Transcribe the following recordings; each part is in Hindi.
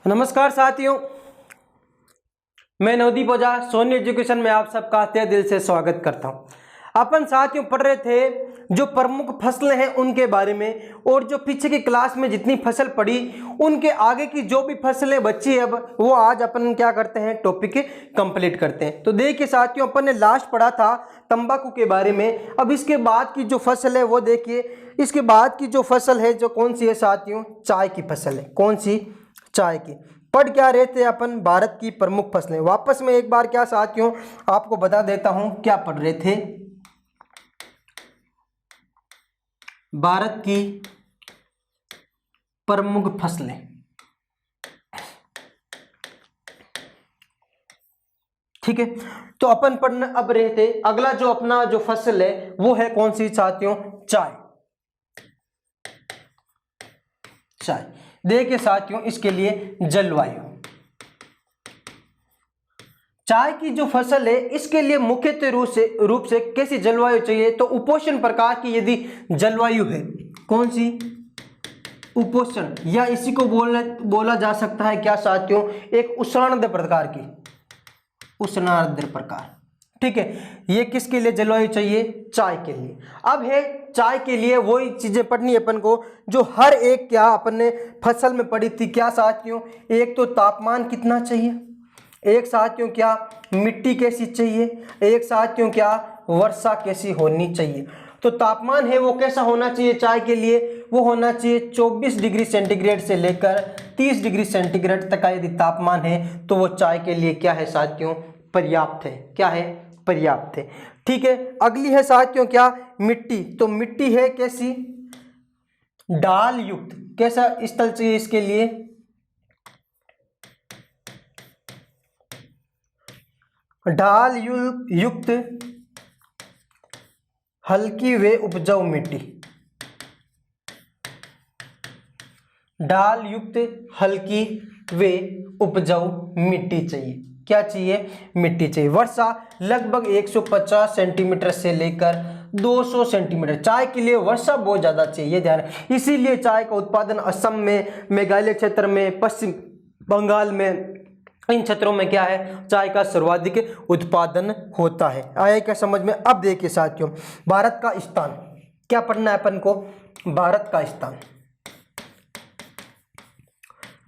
नमस्कार साथियों, मैं नवदीप ओझा सोनी एजुकेशन में आप सबका तहे दिल से स्वागत करता हूं। अपन साथियों पढ़ रहे थे जो प्रमुख फसलें हैं उनके बारे में, और जो पीछे की क्लास में जितनी फसल पढ़ी उनके आगे की जो भी फसलें बची अब वो आज अपन क्या करते हैं, टॉपिक कंप्लीट करते हैं। तो देखिए साथियों, अपन ने लास्ट पढ़ा था तंबाकू के बारे में। अब इसके बाद की जो फसल है वो देखिए, इसके बाद की जो फसल है जो कौन सी है साथियों, चाय की फसल है। कौन सी? चाय की। पढ़ क्या रहे थे अपन? भारत की प्रमुख फसलें। वापस में एक बार क्या साथियों आपको बता देता हूं क्या पढ़ रहे थे। भारत की प्रमुख फसलें। ठीक है, तो अपन पढ़ने अब रहे थे अगला जो अपना जो फसल है वो है कौन सी साथियों, चाय। चाय देखिए साथियों, इसके लिए जलवायु। चाय की जो फसल है इसके लिए मुख्यतः रूप से कैसी जलवायु चाहिए, तो उपोष्ण प्रकार की यदि जलवायु है। कौन सी? उपोष्ण, या इसी को बोला जा सकता है क्या साथियों, एक उष्णार्द्र प्रकार की, उष्णार्द्र प्रकार। ठीक है, ये किसके लिए जलवायु चाहिए? चाय के लिए। अब है चाय के लिए वही चीजें पढ़नी है अपन को जो हर एक क्या अपन ने फसल में पढ़ी थी। क्या साथियों? एक तो तापमान कितना चाहिए, एक साथियों क्या मिट्टी कैसी चाहिए, एक साथियों क्या वर्षा कैसी होनी चाहिए। तो तापमान है वो कैसा होना चाहिए चाय के लिए, वो होना चाहिए 24 डिग्री सेंटीग्रेड से लेकर 30 डिग्री सेंटीग्रेड तक का यदि तापमान है तो वो चाय के लिए क्या है साथियों, पर्याप्त है। क्या है? पर्याप्त है। ठीक है, अगली है साथियों क्या, मिट्टी। तो मिट्टी है कैसी, ढाल युक्त। कैसा स्थल चाहिए इसके लिए, ढाल युक्त हल्की व उपजाऊ मिट्टी। ढाल युक्त हल्की व उपजाऊ मिट्टी चाहिए। क्या चाहिए? मिट्टी चाहिए। वर्षा लगभग 150 सेंटीमीटर से लेकर 200 सेंटीमीटर। चाय के लिए वर्षा बहुत ज्यादा चाहिए, ध्यान। इसीलिए चाय का उत्पादन असम में, मेघालय क्षेत्र में, पश्चिम बंगाल में, इन क्षेत्रों में क्या है, चाय का सर्वाधिक उत्पादन होता है। आया क्या समझ में? अब देखिए साथियों, भारत का स्थान क्या पढ़ना है अपन को, भारत का स्थान।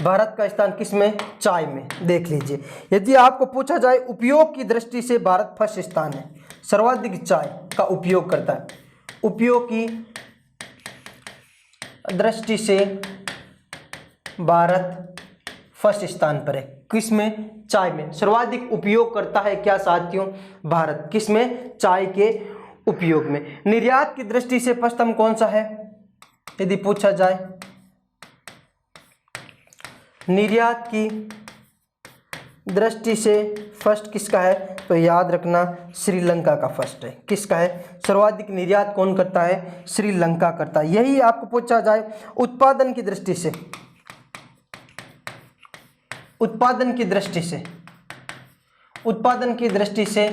भारत का स्थान किसमें? चाय में। देख लीजिए, यदि आपको पूछा जाए उपयोग की दृष्टि से भारत फर्स्ट स्थान है, सर्वाधिक चाय का उपयोग करता है। उपयोग की दृष्टि से भारत फर्स्ट स्थान पर है। किसमें? चाय में। सर्वाधिक उपयोग करता है क्या साथियों, भारत। किसमें? चाय के उपयोग में। निर्यात की दृष्टि से प्रथम कौन सा है यदि पूछा जाए, निर्यात की दृष्टि से फर्स्ट किसका है, तो याद रखना श्रीलंका का फर्स्ट है। किसका है? सर्वाधिक निर्यात कौन करता है? श्रीलंका करता है। यही आपको पूछा जाए उत्पादन की दृष्टि से, उत्पादन की दृष्टि से, उत्पादन की दृष्टि से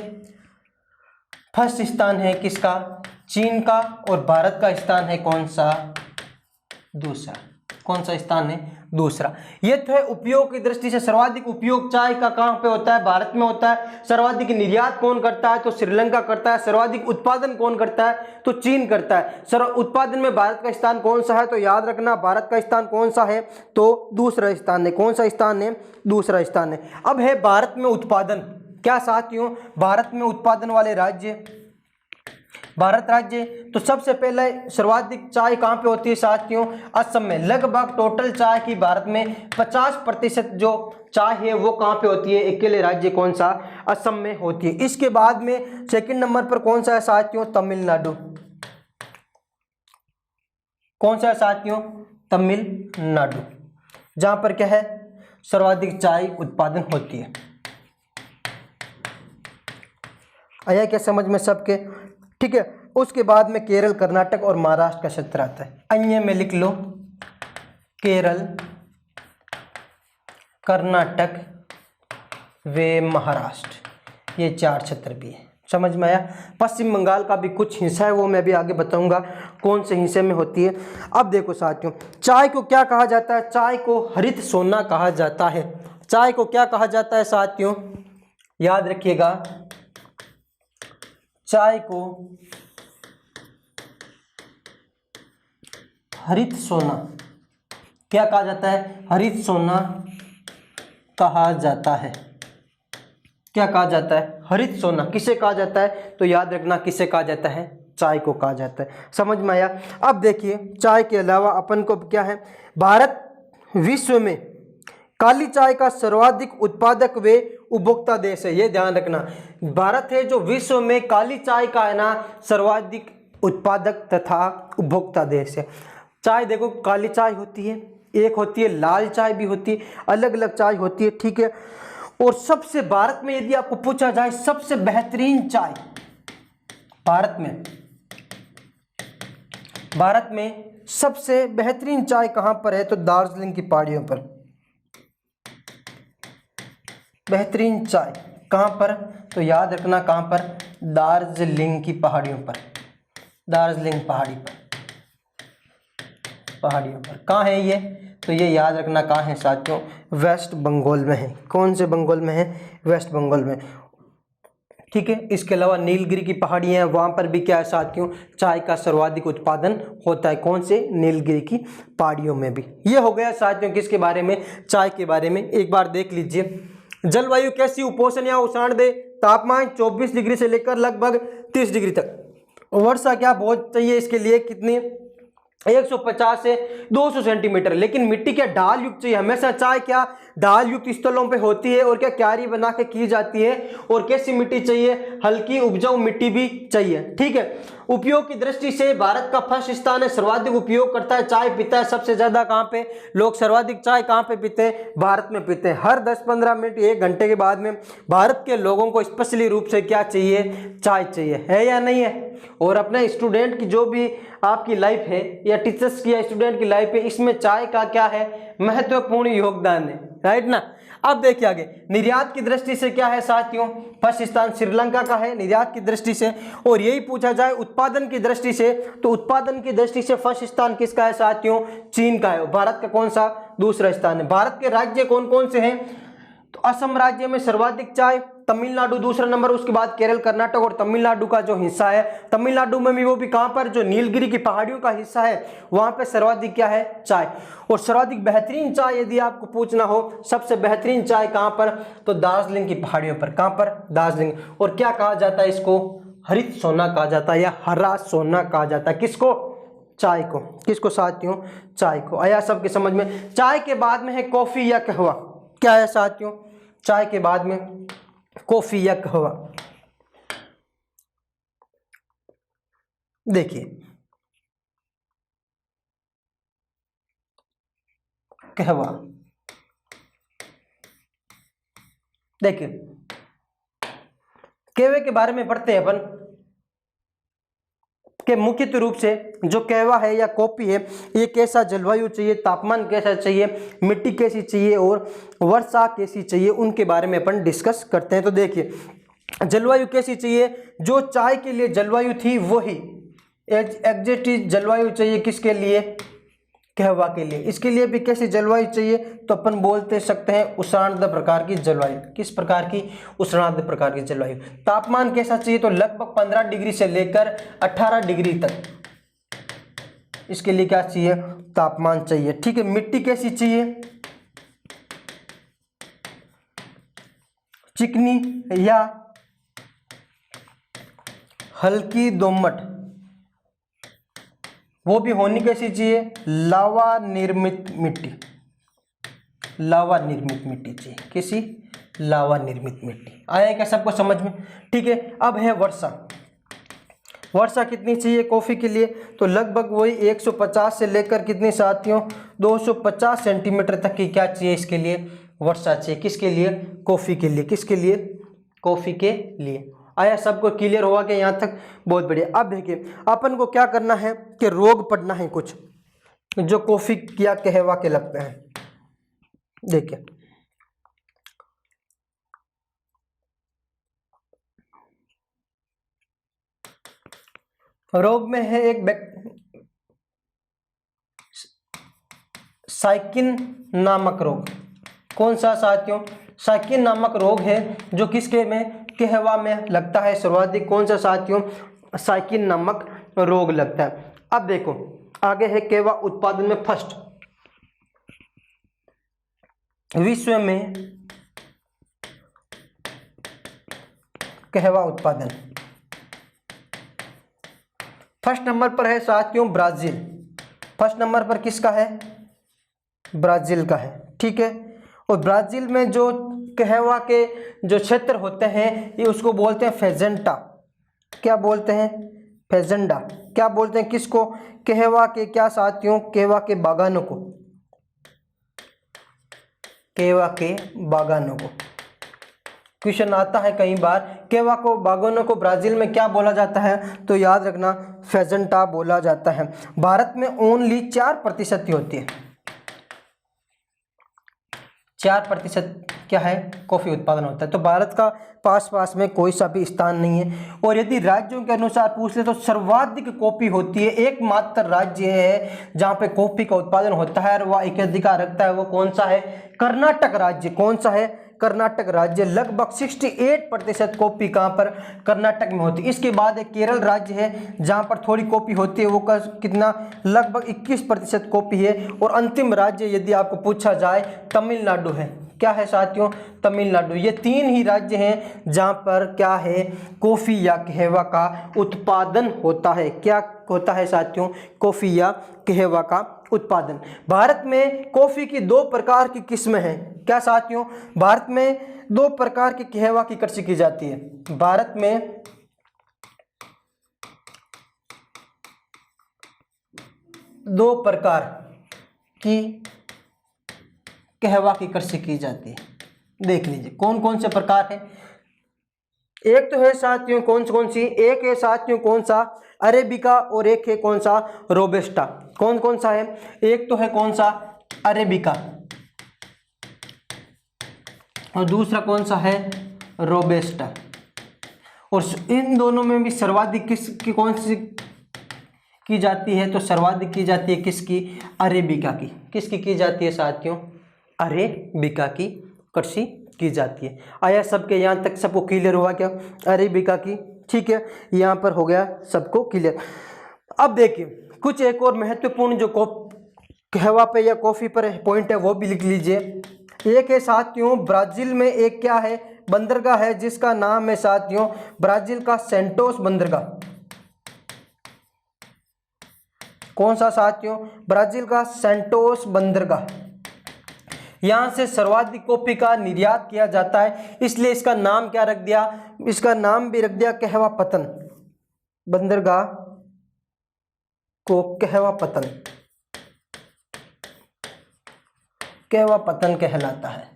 फर्स्ट स्थान है किसका? चीन का। और भारत का स्थान है कौन सा? दूसरा। कौन सा स्थान है? दूसरा। ये तो है उपयोग की दृष्टि से सर्वाधिक उपयोग चाय का कहां पे होता है? भारत में होता है। सर्वाधिक निर्यात कौन करता है? तो श्रीलंका करता है। सर्वाधिक उत्पादन कौन करता है? तो चीन करता है। उत्पादन में भारत का स्थान कौन सा है? तो याद रखना भारत का स्थान कौन सा है, तो दूसरा स्थान है। कौन सा स्थान है? दूसरा स्थान है। अब है भारत में उत्पादन। क्या साथियों? भारत में उत्पादन वाले राज्य, भारत राज्य। तो सबसे पहले सर्वाधिक चाय कहां पे होती है साथियों? असम में। लगभग टोटल चाय की भारत में 50% जो चाय है वो कहां पे होती है? अकेले राज्य कौन सा? असम में होती है। इसके बाद में सेकंड नंबर पर कौन सा है साथियों? तमिलनाडु। कौन सा है साथियों? तमिलनाडु, जहां पर क्या है, सर्वाधिक चाय उत्पादन होती है। आया क्या समझ में सबके? ठीक है, उसके बाद में केरल, कर्नाटक और महाराष्ट्र का क्षेत्र आता है। अन्य में लिख लो केरल, कर्नाटक व महाराष्ट्र, ये चार क्षेत्र भी है। समझ में आया। पश्चिम बंगाल का भी कुछ हिस्सा है, वो मैं भी आगे बताऊंगा कौन से हिस्से में होती है। अब देखो साथियों, चाय को क्या कहा जाता है? चाय को हरित सोना कहा जाता है। चाय को क्या कहा जाता है साथियों? याद रखिएगा, चाय को हरित सोना क्या कहा जाता है? हरित सोना कहा जाता है। क्या कहा जाता है? हरित सोना। किसे कहा जाता है? तो याद रखना, किसे कहा जाता है? चाय को कहा जाता है। समझ में आया। अब देखिए, चाय के अलावा अपन को क्या है? भारत विश्व में काली चाय का सर्वाधिक उत्पादक व उपभोक्ता देश है। ये ध्यान रखना, भारत है जो विश्व में काली चाय का है ना सर्वाधिक उत्पादक तथा उपभोक्ता देश है। चाय देखो, काली चाय होती है, एक होती है लाल चाय भी होती है, अलग अलग चाय होती है, ठीक है। और सबसे भारत में यदि आपको पूछा जाए सबसे बेहतरीन चाय भारत में सबसे बेहतरीन चाय कहां पर है? तो दार्जिलिंग की पहाड़ियों पर। बेहतरीन चाय कहां पर? तो याद रखना कहां पर? दार्जिलिंग की पहाड़ियों पर। दार्जिलिंग पहाड़ियों पर कहाँ है ये? तो ये याद रखना कहाँ है साथियों? वेस्ट बंगाल में है। कौन से बंगाल में है? वेस्ट बंगाल में, ठीक है। इसके अलावा नीलगिरी की पहाड़ियाँ हैं, वहाँ पर भी क्या है साथियों? चाय का सर्वाधिक उत्पादन होता है। कौन से? नीलगिरी की पहाड़ियों में भी। ये हो गया साथियों किसके बारे में? चाय के बारे में। एक बार देख लीजिए, जलवायु कैसी? उपोष्ण या उष्णार्द्र, तापमान 24 डिग्री से लेकर लगभग 30 डिग्री तक। वर्षा क्या बहुत चाहिए इसके लिए? कितनी? 150 से 200 सेंटीमीटर। लेकिन मिट्टी क्या ढाल युक्त चाहिए? हमेशा चाय क्या ढाल युक्त स्थलों पे होती है, और क्या क्यारी बना के की जाती है। और कैसी मिट्टी चाहिए? हल्की उपजाऊ मिट्टी भी चाहिए, ठीक है। उपयोग की दृष्टि से भारत का फर्स्ट स्थान है, सर्वाधिक उपयोग करता है, चाय पीता है सबसे ज्यादा। कहां पे लोग सर्वाधिक चाय कहां पे पीते हैं? भारत में पीते हैं। हर 10-15 मिनट 1 घंटे के बाद में भारत के लोगों को स्पेशली रूप से क्या चाहिए? चाय चाहिए, है या नहीं है? और अपने स्टूडेंट की जो भी आपकी लाइफ है या टीचर्स की या स्टूडेंट की लाइफ है, इसमें चाय का क्या है? महत्वपूर्ण योगदान है, राइट ना। अब देखिए आगे, निर्यात की दृष्टि से क्या है साथियों? फर्स्ट स्थान श्रीलंका का है निर्यात की दृष्टि से। और यही पूछा जाए उत्पादन की दृष्टि से, तो उत्पादन की दृष्टि से फर्स्ट स्थान किसका है साथियों? चीन का है। भारत का कौन सा? दूसरा स्थान है। भारत के राज्य कौन कौन से हैं? तो असम राज्य में सर्वाधिक चाय, तमिलनाडु दूसरा नंबर, उसके बाद केरल, कर्नाटक और तमिलनाडु का जो हिस्सा है, तमिलनाडु में भी वो भी कहां पर? जो नीलगिरी की पहाड़ियों का हिस्सा है, वहां पे सर्वाधिक क्या है? चाय। और सर्वाधिक बेहतरीन चाय यदि आपको पूछना हो, सबसे बेहतरीन चाय कहां पर? तो दार्जिलिंग की पहाड़ियों पर। कहां पर? दार्जिलिंग। और क्या कहा जाता है इसको? हरित सोना कहा जाता है या हरा सोना कहा जाता है। किसको? चाय को। किसको साथियों? चाय को। आया सबके समझ में? चाय के बाद में है कॉफी या कहवा। क्या है साथियों? चाय के बाद में कॉफी या कहवा। देखिए, कहवा, देखिए कहवे के बारे में पढ़ते हैं अपन कि मुख्य रूप से जो कहवा है या कॉफी है, ये कैसा जलवायु चाहिए, तापमान कैसा चाहिए, मिट्टी कैसी चाहिए और वर्षा कैसी चाहिए, उनके बारे में अपन डिस्कस करते हैं। तो देखिए, जलवायु कैसी चाहिए? जो चाय के लिए जलवायु थी वही एग्जैक्ट जलवायु चाहिए। किसके लिए? कहवा के लिए। इसके लिए भी कैसी जलवायु चाहिए? तो अपन बोलते सकते हैं उष्णार्द्र प्रकार की जलवायु। किस प्रकार की? उष्णार्द्र प्रकार की जलवायु। तापमान कैसा चाहिए? तो लगभग 15 डिग्री से लेकर 18 डिग्री तक इसके लिए क्या चाहिए? तापमान चाहिए, ठीक है। मिट्टी कैसी चाहिए? चिकनी या हल्की दोमट। वो भी होनी कैसी चाहिए? लावा निर्मित मिट्टी। लावा निर्मित मिट्टी चाहिए। किसी? लावा निर्मित मिट्टी। आया क्या सबको समझ में? ठीक है। अब है वर्षा। वर्षा कितनी चाहिए कॉफी के लिए? तो लगभग वही 150 से लेकर कितनी साथियों? 250 सेंटीमीटर तक की क्या चाहिए इसके लिए? वर्षा चाहिए। किसके लिए? कॉफी के लिए। किसके लिए? कॉफी के लिए। आया सबको क्लियर हुआ कि यहाँ तक? बहुत बढ़िया। अब देखिए, अपन को क्या करना है कि रोग पढ़ना है कुछ जो कॉफी या कहवा के लगते हैं। देखिए, रोग में है एक साइकिन नामक रोग। कौन सा साथियों? साइकिन नामक रोग है जो किसके में? कहवा में लगता है सर्वाधिक। कौन सा साथियों? साइकिन नामक रोग लगता है। अब देखो आगे है कहवा उत्पादन में फर्स्ट, विश्व में कहवा उत्पादन फर्स्ट नंबर पर है साथियों ब्राजील। फर्स्ट नंबर पर किसका है? ब्राजील का है, ठीक है। और ब्राजील में जो कहवा के जो क्षेत्र होते हैं ये उसको बोलते हैं फेजेंटा। क्या बोलते हैं? फेजेंडा। क्या बोलते हैं किसको? कहवा के क्या साथियों? कहवा के बागानों को, कहवा के बागानों को। क्वेश्चन आता है कई बार, कहवा को बागानों को ब्राजील में क्या बोला जाता है? तो याद रखना फेजेंटा बोला जाता है। भारत में ओनली 4% होती है। 4% क्या है? कॉफी उत्पादन होता है। तो भारत का पास में कोई सा भी स्थान नहीं है। और यदि राज्यों के अनुसार पूछ ले तो सर्वाधिक कॉफी होती है। एकमात्र राज्य है जहां पे कॉफी का उत्पादन होता है और वह एकाधिकार रखता है, वो कौन सा है? कर्नाटक राज्य। कौन सा है? कर्नाटक राज्य। लगभग 68% कॉफी कहां पर? कर्नाटक में होती है। इसके बाद एक केरल राज्य है जहां पर थोड़ी कॉफी होती है, वो कितना? लगभग 21% कॉफी है। और अंतिम राज्य यदि आपको पूछा जाए तमिलनाडु है। क्या है साथियों? तमिलनाडु। ये 3 ही राज्य हैं जहां पर क्या है? कॉफी या कहवा का उत्पादन होता है। क्या होता है साथियों? कॉफी या कहवा का उत्पादन। भारत में कॉफी की 2 प्रकार की किस्में हैं। क्या साथियों? भारत में 2 प्रकार की कहवा की कृषि की जाती है। भारत में 2 प्रकार की कहवा की कृषि की जाती है। देख लीजिए कौन कौन से प्रकार है। एक तो है साथियों कौन सी? एक है साथियों कौन सा? अरेबिका। और एक है कौन सा? रोबस्टा। कौन सा है? एक तो है कौन सा? अरेबिका और दूसरा कौन सा है? रोबस्टा। और इन दोनों में भी सर्वाधिक किसकी कौन सी की जाती है? तो सर्वाधिक की जाती है किसकी? अरेबिका की। किसकी की जाती है साथियों? अरेबिका की कृषि की जाती है। आया सबके यहाँ तक? सबको क्लियर हुआ क्या? अरेबिका की, ठीक है, यहाँ पर हो गया सबको क्लियर। अब देखिए कुछ एक और महत्वपूर्ण जो कहवा पे या कॉफी पर पॉइंट है वो भी लिख लीजिए। एक है साथियों ब्राजील में एक क्या है? बंदरगाह है जिसका नाम है साथियों ब्राजील का सेंटोस बंदरगाह। कौन सा साथियों? ब्राजील का सेंटोस बंदरगाह। यहां से सर्वाधिक कॉफी का निर्यात किया जाता है, इसलिए इसका नाम क्या रख दिया? इसका नाम भी रख दिया कहवा पतन। बंदरगाह को कहवा पतन, कहवा पतन कहलाता है।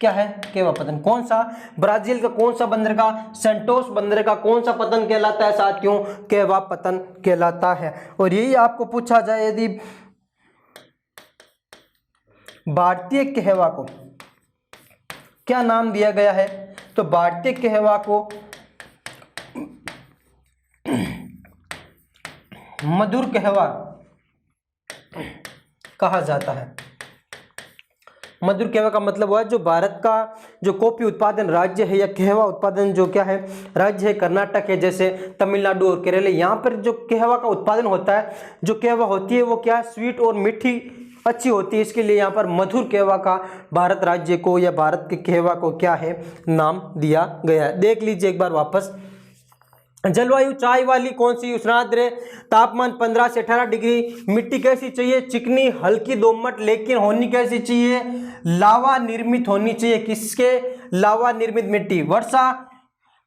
क्या है? कहवा पतन। कौन सा? ब्राजील का कौन सा बंदरगाह? सेंटोस बंदरगाह। कौन सा पतन कहलाता है साथियों? कहवा पतन कहलाता है। और यही आपको पूछा जाए यदि भारतीय कहवा को क्या नाम दिया गया है, तो भारतीय कहवा को मधुर कहवा कहा जाता है। मधुर कहवा का मतलब हुआ जो भारत का जो कॉफी उत्पादन राज्य है या कहवा उत्पादन जो क्या है राज्य है, कर्नाटक है, जैसे तमिलनाडु और केरल है, यहाँ पर जो कहवा का उत्पादन होता है, जो कहवा होती है वो क्या स्वीट और मीठी अच्छी होती है, इसके लिए यहाँ पर मधुर कहवा का भारत राज्य को या भारत के कहवा को क्या है नाम दिया गया है। देख लीजिए एक बार वापस। जलवायु चाय वाली कौन सी? उष्णाद्र, तापमान 15 से 18 डिग्री। मिट्टी कैसी चाहिए? चिकनी हल्की दोमट, लेकिन होनी कैसी चाहिए? लावा निर्मित होनी चाहिए। किसके? लावा निर्मित मिट्टी। वर्षा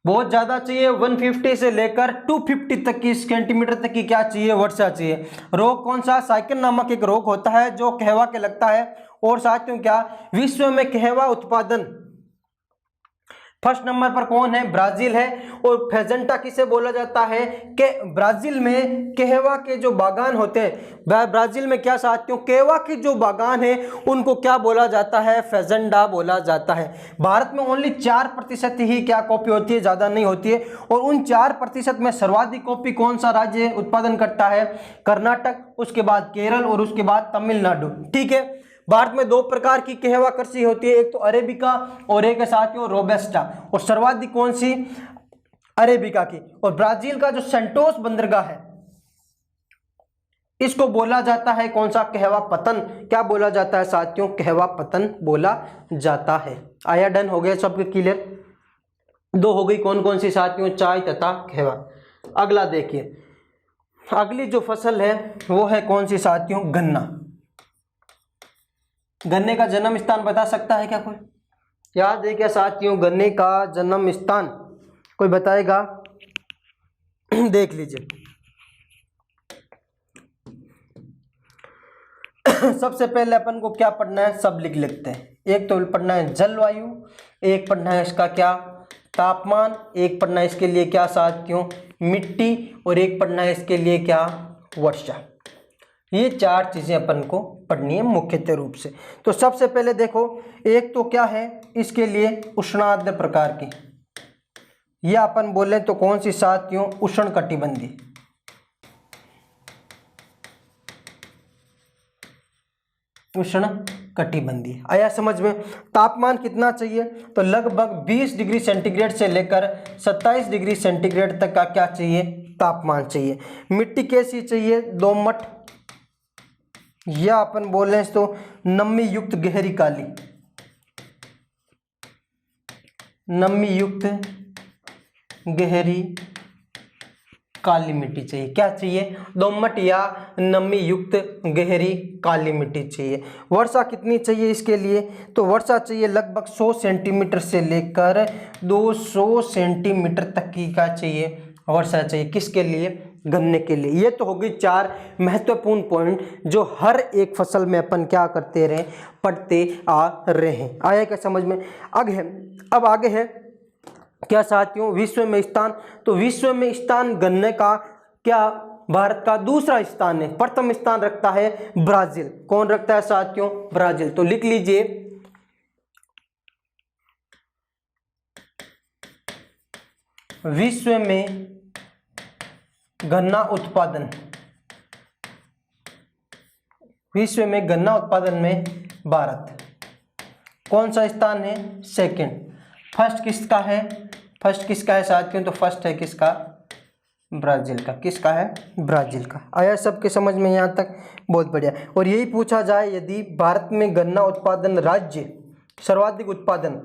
बहुत ज्यादा चाहिए, 150 से लेकर 250 तक की सेंटीमीटर तक की क्या चाहिए? वर्षा चाहिए। रोग कौन सा? साइकिन नामक एक रोग होता है जो कहवा के लगता है। और साथियों क्या विश्व में कहवा उत्पादन फर्स्ट नंबर पर कौन है? ब्राजील है। और फेजेंटा किसे बोला जाता है? कि ब्राजील में कहवा के जो बागान होते हैं, ब्राजील में क्या साथियों, कहवा के जो बागान है उनको क्या बोला जाता है? फेजेंडा बोला जाता है। भारत में ओनली 4% ही क्या कॉफी होती है, ज्यादा नहीं होती है। और उन 4% में सर्वाधिक कॉफी कौन सा राज्य उत्पादन करता है? कर्नाटक, उसके बाद केरल और उसके बाद तमिलनाडु। ठीक है। भारत में 2 प्रकार की कहवा कृषि होती है, एक तो अरेबिका और एक है साथियों रोबस्टा। और सर्वाधिक कौन सी? अरेबिका की। और ब्राजील का जो सेंटोस बंदरगाह है इसको बोला जाता है कौन सा? कहवा पतन। क्या बोला जाता है साथियों? कहवा पतन बोला जाता है। आया डन हो गया सबके क्लियर? 2 हो गई कौन कौन सी साथियों? चाय तथा कहवा। अगला देखिए, अगली जो फसल है वो है कौन सी साथियों? गन्ना। गन्ने का जन्म स्थान बता सकता है क्या कोई? याद है क्या साथियों गन्ने का जन्म स्थान? कोई बताएगा? देख लीजिए। सबसे पहले अपन को क्या पढ़ना है? सब लिख लेते हैं। एक तो पढ़ना है जलवायु, एक पढ़ना है इसका क्या? तापमान, एक पढ़ना है इसके लिए क्या साथियों? मिट्टी, और एक पढ़ना है इसके लिए क्या? वर्षा। ये 4 चीजें अपन को पढ़नी है मुख्यतः रूप से। तो सबसे पहले देखो, एक तो क्या है इसके लिए? उष्णार्द्र प्रकार की, या अपन बोले तो कौन सी साथियों? उष्णकटिबंधीय। उष्णकटिबंधीय। आया समझ में? तापमान कितना चाहिए? तो लगभग 20 डिग्री सेंटीग्रेड से लेकर 27 डिग्री सेंटीग्रेड तक का क्या चाहिए? तापमान चाहिए। मिट्टी कैसी चाहिए? दोमट, या अपन बोल रहे हैं तो नमी युक्त गहरी काली, नमी युक्त गहरी काली मिट्टी चाहिए। क्या चाहिए? दोमट या नमी युक्त गहरी काली मिट्टी चाहिए। वर्षा कितनी चाहिए इसके लिए? तो वर्षा चाहिए लगभग 100 सेंटीमीटर से लेकर 200 सेंटीमीटर तक की क्या चाहिए? वर्षा चाहिए। किसके लिए? गन्ने के लिए। ये तो होगी 4 महत्वपूर्ण पॉइंट जो हर एक फसल में अपन क्या करते रहे? पढ़ते आ रहे हैं। आया क्या समझ में? अब आगे है क्या साथियों? विश्व में स्थान। तो विश्व में स्थान गन्ने का क्या? भारत का दूसरा स्थान है। प्रथम स्थान रखता है ब्राजील। कौन रखता है साथियों? ब्राजील। तो लिख लीजिए, विश्व में गन्ना उत्पादन, विश्व में गन्ना उत्पादन में भारत कौन सा स्थान है? सेकंड। फर्स्ट किसका है? फर्स्ट किसका है साथियों? तो फर्स्ट है किसका? ब्राजील का। किसका है? ब्राजील का। आया सबके समझ में यहाँ तक? बहुत बढ़िया। और यही पूछा जाए, यदि भारत में गन्ना उत्पादन राज्य सर्वाधिक उत्पादन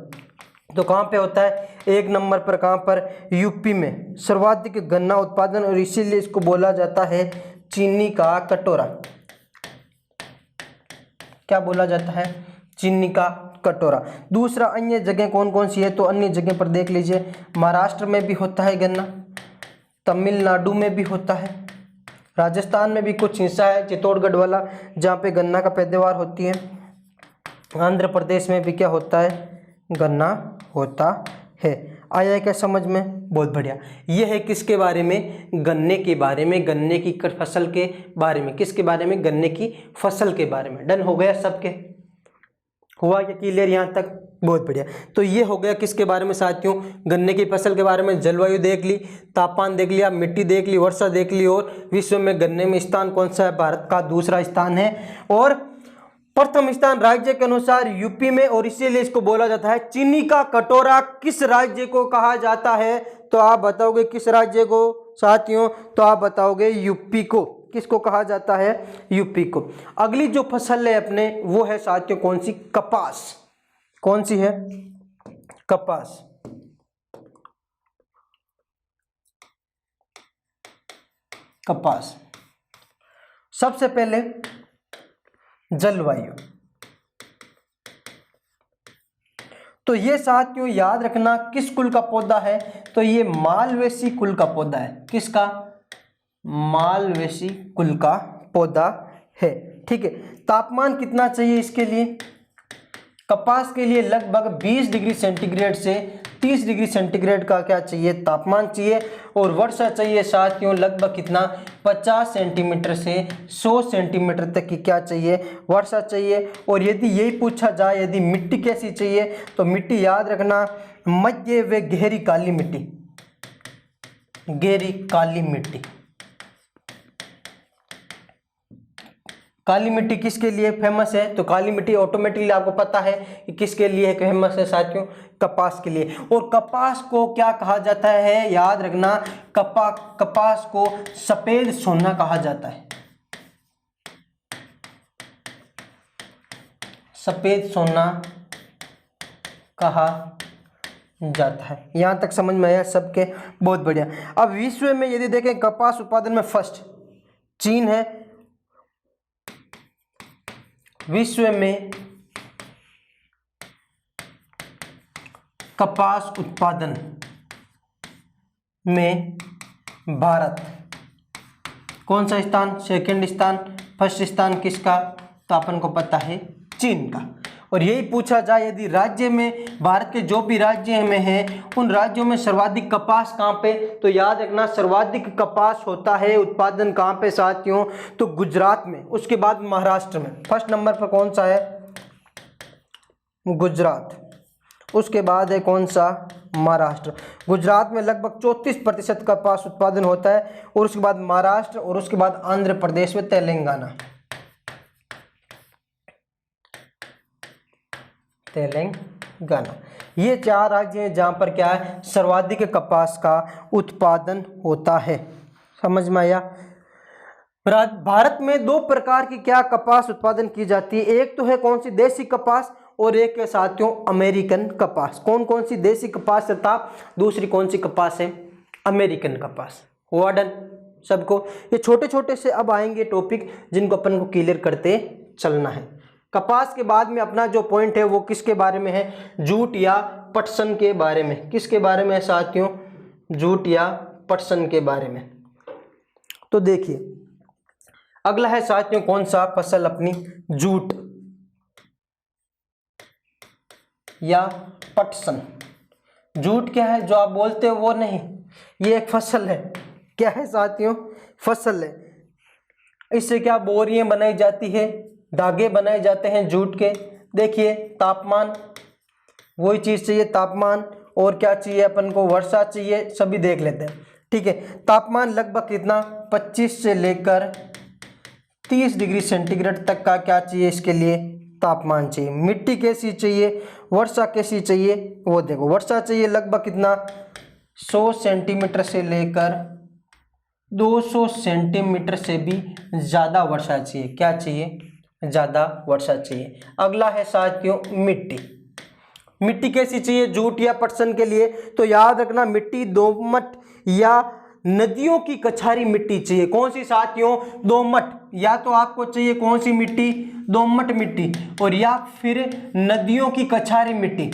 तो कहाँ पे होता है? 1 नंबर पर कहाँ पर? यूपी में सर्वाधिक गन्ना उत्पादन, और इसीलिए इसको बोला जाता है चीनी का कटोरा। क्या बोला जाता है? चीनी का कटोरा। दूसरा, अन्य जगह कौन कौन सी है? तो अन्य जगह पर देख लीजिए, महाराष्ट्र में भी होता है गन्ना, तमिलनाडु में भी होता है, राजस्थान में भी कुछ हिस्सा है चित्तौड़गढ़ वाला जहाँ पे गन्ना का पैदावार होती है, आंध्र प्रदेश में भी क्या होता है? गन्ना होता है। आया क्या समझ में? बहुत बढ़िया। ये है किसके बारे में? गन्ने के बारे में, गन्ने की फसल के बारे में। किसके बारे में? गन्ने की फसल के बारे में। डन हो गया सबके? हुआ क्या क्लियर यहाँ तक? बहुत बढ़िया। तो ये हो गया किसके बारे में साथियों? गन्ने की फसल के बारे में। जलवायु देख ली, तापमान देख लिया, मिट्टी देख ली, वर्षा देख ली, और विश्व में गन्ने में स्थान कौन सा है? भारत का दूसरा स्थान है, और प्रथम स्थान राज्य के अनुसार यूपी में, और इसीलिए इसको बोला जाता है चीनी का कटोरा। किस राज्य को कहा जाता है? तो आप बताओगे किस राज्य को साथियों? तो आप बताओगे यूपी को। किसको कहा जाता है? यूपी को। अगली जो फसल है अपने वो है साथियों कौन सी? कपास। कौन सी है? कपास। कपास। सबसे पहले जलवायु। तो ये साथियों याद रखना किस कुल का पौधा है? तो ये मालवेसी कुल का पौधा है। किसका? मालवेसी कुल का पौधा है। ठीक है। तापमान कितना चाहिए इसके लिए? कपास के लिए लगभग 20 डिग्री सेंटीग्रेड से 30 डिग्री सेंटीग्रेड का क्या चाहिए, तापमान चाहिए। और वर्षा चाहिए साथियों लगभग कितना, 50 सेंटीमीटर से 100 सेंटीमीटर तक की क्या चाहिए, वर्षा चाहिए। और यदि यही पूछा जाए यदि मिट्टी कैसी चाहिए, तो मिट्टी याद रखना मध्य व गहरी काली मिट्टी, गहरी काली मिट्टी। काली मिट्टी किसके लिए फेमस है, तो काली मिट्टी ऑटोमेटिकली आपको पता है कि किसके लिए फेमस है साथियों, कपास के लिए। और कपास को क्या कहा जाता है, याद रखना कपास को सफेद सोना कहा जाता है, सफेद सोना कहा जाता है। यहां तक समझ में आया सबके, बहुत बढ़िया। अब विश्व में यदि देखें कपास उत्पादन में फर्स्ट चीन है, विश्व में कपास उत्पादन में भारत कौन सा स्थान, सेकंड स्थान, फर्स्ट स्थान किसका, तो अपन को पता है चीन का। और यही पूछा जाए यदि राज्य में, भारत के जो भी राज्य में हैं उन राज्यों में सर्वाधिक कपास कहाँ पे, तो याद रखना सर्वाधिक कपास होता है उत्पादन कहाँ पे साथियों, तो गुजरात में, उसके बाद महाराष्ट्र में। फर्स्ट नंबर पर कौन सा है, गुजरात, उसके बाद है कौन सा, महाराष्ट्र। गुजरात में लगभग 34% कपास उत्पादन होता है, और उसके बाद महाराष्ट्र, और उसके बाद आंध्र प्रदेश व तेलंगाना, तेलंगाना। ये 4 राज्य हैं जहाँ पर क्या है, सर्वाधिक कपास का उत्पादन होता है। समझ में आया। भारत में 2 प्रकार की क्या कपास उत्पादन की जाती है, एक तो है कौन सी, देसी कपास, और एक है साथियों अमेरिकन कपास। कौन कौन सी, देसी कपास तथा दूसरी कौन सी कपास है, अमेरिकन कपास। वार्डन सबको, ये छोटे छोटे से अब आएंगे टॉपिक जिनको अपन को क्लियर करते चलना है। कपास के बाद में अपना जो पॉइंट है वो किसके बारे में है, जूट या पटसन के बारे में। किसके बारे में है साथियों, जूट या पटसन के बारे में। तो देखिए अगला है साथियों कौन सा फसल अपनी, जूट या पटसन। जूट क्या है, जो आप बोलते हो वो नहीं, ये एक फसल है। क्या है साथियों, फसल है। इससे क्या बोरियां बनाई जाती है, धागे बनाए जाते हैं जूट के। देखिए तापमान, वही चीज चाहिए तापमान, और क्या चाहिए अपन को, वर्षा चाहिए, सभी देख लेते हैं। ठीक है, तापमान लगभग कितना, 25 से लेकर 30 डिग्री सेंटीग्रेड तक का क्या चाहिए, इसके लिए तापमान चाहिए। मिट्टी कैसी चाहिए, वर्षा कैसी चाहिए, वो देखो, वर्षा चाहिए लगभग कितना, 100 सेंटीमीटर से लेकर 200 सेंटीमीटर से भी ज़्यादा वर्षा चाहिए। क्या चाहिए, ज़्यादा वर्षा चाहिए। अगला है साथियों मिट्टी। मिट्टी कैसी चाहिए जूट या पटसन के लिए, तो याद रखना मिट्टी दोमट या नदियों की कछारी मिट्टी चाहिए। कौन सी साथियों, दोमट, या तो आपको चाहिए कौन सी मिट्टी, दोमट मिट्टी, और या फिर नदियों की कछारी मिट्टी,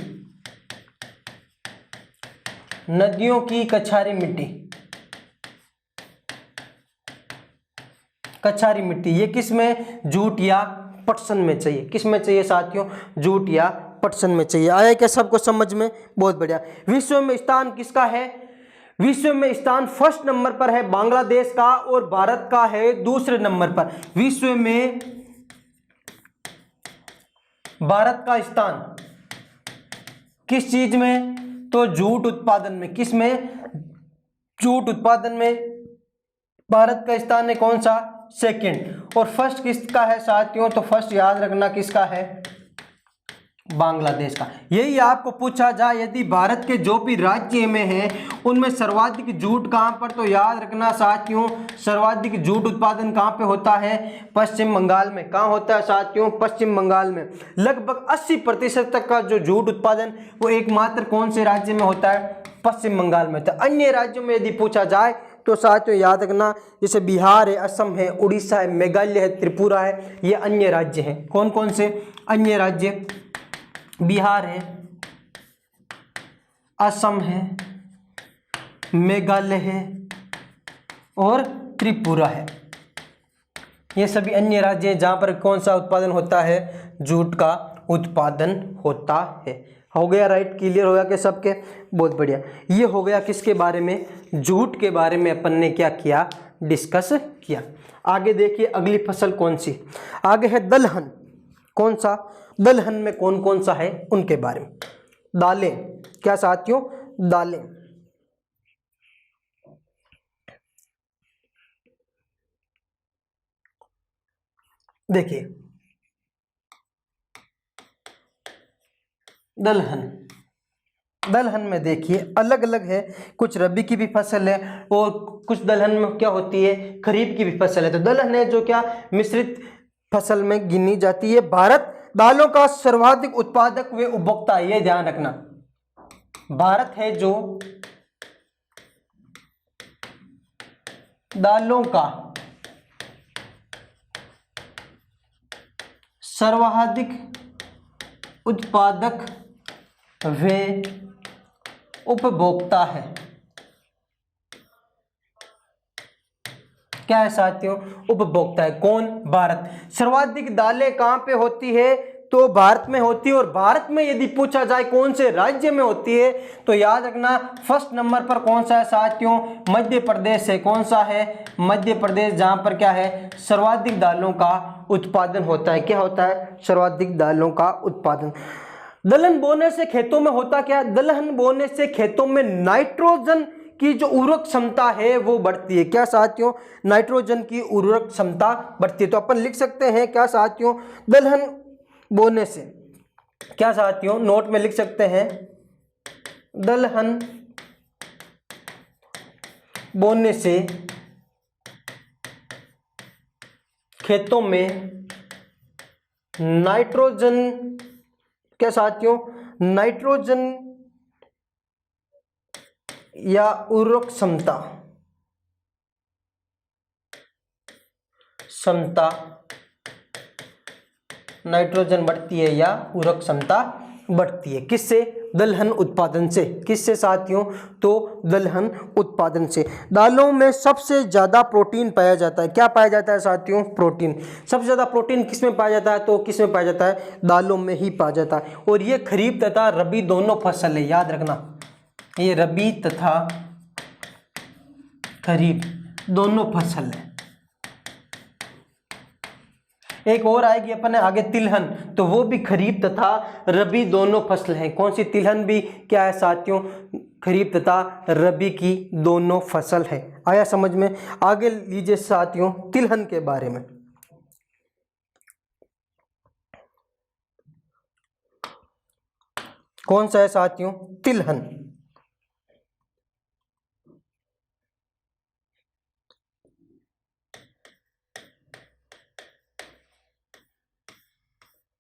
नदियों की कछारी मिट्टी, कछारी मिट्टी। ये किस में, जूट या पटसन में चाहिए। किस में चाहिए साथियों, जूट या पटसन में चाहिए। आया क्या सबको समझ में, बहुत बढ़िया। विश्व में स्थान किसका है, विश्व में स्थान फर्स्ट नंबर पर है बांग्लादेश का, और भारत का है दूसरे नंबर पर। विश्व में भारत का स्थान किस चीज में, तो जूट उत्पादन में। किस में, जूट उत्पादन में भारत का स्थान है कौन सा, सेकंड। और फर्स्ट किसका है साथियों, तो फर्स्ट याद रखना किसका है, बांग्लादेश का। यही आपको पूछा जाए यदि भारत के जो भी राज्य में है उनमें सर्वाधिक जूट कहां पर, तो याद रखना साथियों सर्वाधिक जूट उत्पादन कहां पे होता है, पश्चिम बंगाल में। कहां होता है साथियों, पश्चिम बंगाल में। लगभग 80% तक का जो जूट उत्पादन वो एकमात्र कौन से राज्य में होता है, पश्चिम बंगाल में। तो अन्य राज्यों में यदि पूछा जाए तो साथियों याद रखना जैसे बिहार है, असम है, उड़ीसा है, मेघालय है, त्रिपुरा है, ये अन्य राज्य हैं। कौन कौन से अन्य राज्य, बिहार है, असम है, मेघालय है और त्रिपुरा है। ये सभी अन्य राज्य हैं जहां पर कौन सा उत्पादन होता है, जूट का उत्पादन होता है। हो गया राइट, क्लियर हो गया कि सबके? बहुत बढ़िया। ये हो गया किसके बारे में? जूट के बारे में अपन ने क्या किया? डिस्कस किया। आगे देखिए अगली फसल कौन सी? आगे है दलहन। कौन सा? दलहन में कौन कौन सा है उनके बारे में। दालें, क्या साथियों? दालें। देखिए दलहन, दलहन में देखिए अलग अलग है, कुछ रबी की भी फसल है और कुछ दलहन में क्या होती है? खरीफ की भी फसल है। तो दलहन है जो क्या मिश्रित फसल में गिनी जाती है। भारत दालों का सर्वाधिक उत्पादक व उपभोक्ता है, ये ध्यान रखना। भारत है जो दालों का सर्वाधिक उत्पादक व उपभोक्ता है। क्या है साथियों? उपभोक्ता है। कौन? भारत। सर्वाधिक दालें कहां पे होती है? तो भारत में होती है। और भारत में यदि पूछा जाए कौन से राज्य में होती है तो याद रखना फर्स्ट नंबर पर कौन सा है साथियों? मध्य प्रदेश है। कौन सा है? मध्य प्रदेश, जहां पर क्या है? सर्वाधिक दालों का उत्पादन होता है। क्या होता है? सर्वाधिक दालों का उत्पादन। दलहन बोने से खेतों में होता क्या? दलहन बोने से खेतों में नाइट्रोजन की जो उर्वरक क्षमता है वो बढ़ती है। क्या साथियों? नाइट्रोजन की उर्वरक क्षमता बढ़ती है। तो अपन लिख सकते हैं क्या साथियों? दलहन बोने से, क्या साथियों? नोट में लिख सकते हैं दलहन बोने से खेतों में नाइट्रोजन, क्या साथियों? नाइट्रोजन या उर्वरक क्षमता नाइट्रोजन बढ़ती है या उर्वरक क्षमता बढ़ती है। किससे? दलहन उत्पादन से। किससे साथियों? तो दलहन उत्पादन से। दालों में सबसे ज्यादा प्रोटीन पाया जाता है। क्या पाया जाता है साथियों? प्रोटीन। सबसे ज्यादा प्रोटीन किसमें पाया जाता है? तो किसमें पाया जाता है? दालों में ही पाया जाता है। और ये खरीफ तथा रबी दोनों फसल है, याद रखना। ये रबी तथा खरीफ दोनों फसल है। एक और आएगी अपन आगे तिलहन, तो वो भी खरीफ तथा रबी दोनों फसल हैं। कौन सी? तिलहन भी क्या है साथियों? खरीफ तथा रबी की दोनों फसल है। आया समझ में? आगे लीजिए साथियों तिलहन के बारे में। कौन सा है साथियों? तिलहन।